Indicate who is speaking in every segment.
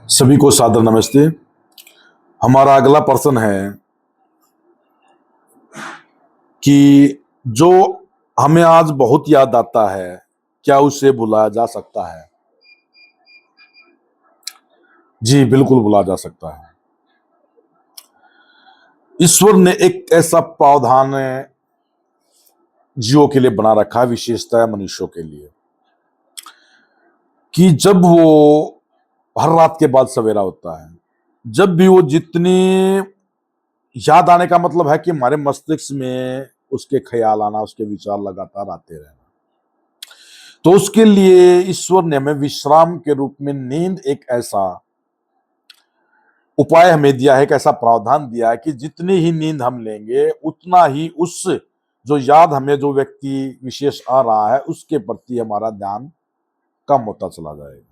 Speaker 1: सभी को सादर नमस्ते। हमारा अगला प्रश्न है कि जो हमें आज बहुत याद आता है, क्या उसे भुलाया जा सकता है? जी, बिल्कुल भुला जा सकता है। ईश्वर ने एक ऐसा प्रावधान जीवों के लिए बना रखा है, विशेषतः मनुष्यों के लिए, कि जब वो हर रात के बाद सवेरा होता है, जब भी वो जितनी याद आने का मतलब है कि हमारे मस्तिष्क में उसके ख्याल आना, उसके विचार लगातार आते रहना। तो उसके लिए ईश्वर ने हमें विश्राम के रूप में नींद एक ऐसा उपाय हमें दिया है, एक ऐसा प्रावधान दिया है कि जितनी ही नींद हम लेंगे उतना ही उस जो याद हमें जो व्यक्ति विशेष आ रहा है उसके प्रति हमारा ध्यान कम होता चला जाएगा।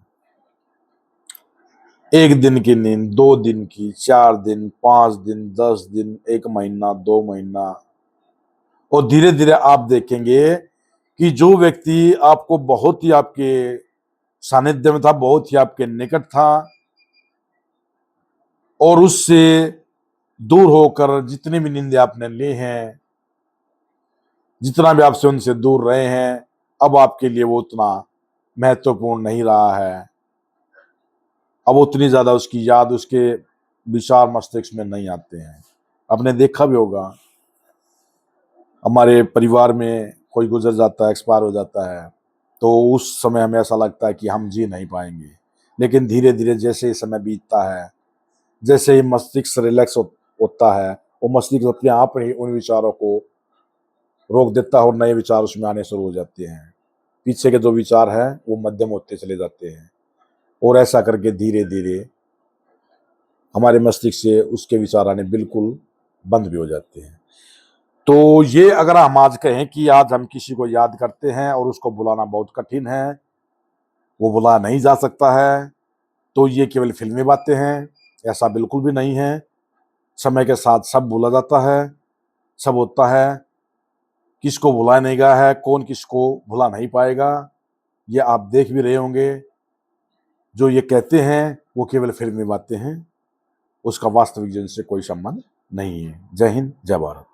Speaker 1: 1 दिन की नींद, 2 दिन की, 4 दिन, 5 दिन, 10 दिन, 1 महीना, 2 महीना, और धीरे धीरे आप देखेंगे कि जो व्यक्ति आपको बहुत ही आपके सानिध्य में था, बहुत ही आपके निकट था, और उससे दूर होकर जितनी भी नींदें आपने ली हैं, जितना भी आपसे उनसे दूर रहे हैं, अब आपके लिए वो उतना महत्वपूर्ण नहीं रहा है। अब उतनी ज्यादा उसकी याद, उसके विचार मस्तिष्क में नहीं आते हैं। आपने देखा भी होगा, हमारे परिवार में कोई गुजर जाता है, एक्सपायर हो जाता है, तो उस समय हमें ऐसा लगता है कि हम जी नहीं पाएंगे। लेकिन धीरे धीरे जैसे ही समय बीतता है, जैसे ही मस्तिष्क रिलैक्स होता है, वो मस्तिष्क अपने आप ही उन विचारों को रोक देता है और नए विचार उसमें आने शुरू हो जाते हैं। पीछे के जो विचार हैं वो मध्यम होते चले जाते हैं, और ऐसा करके धीरे धीरे हमारे मस्तिष्क से उसके विचार आने बिल्कुल बंद भी हो जाते हैं। तो ये अगर हम आज कहें कि आज हम किसी को याद करते हैं और उसको भुलाना बहुत कठिन है, वो भुला नहीं जा सकता है, तो ये केवल फिल्मी बातें हैं। ऐसा बिल्कुल भी नहीं है। समय के साथ सब भूला जाता है, सब होता है। किसको भुलाया नहीं गया है, कौन किसको भुला नहीं पाएगा, ये आप देख भी रहे होंगे। जो ये कहते हैं वो केवल फिल्मी बातें हैं, उसका वास्तविक जीवन से कोई संबंध नहीं है। जय हिंद, जय भारत।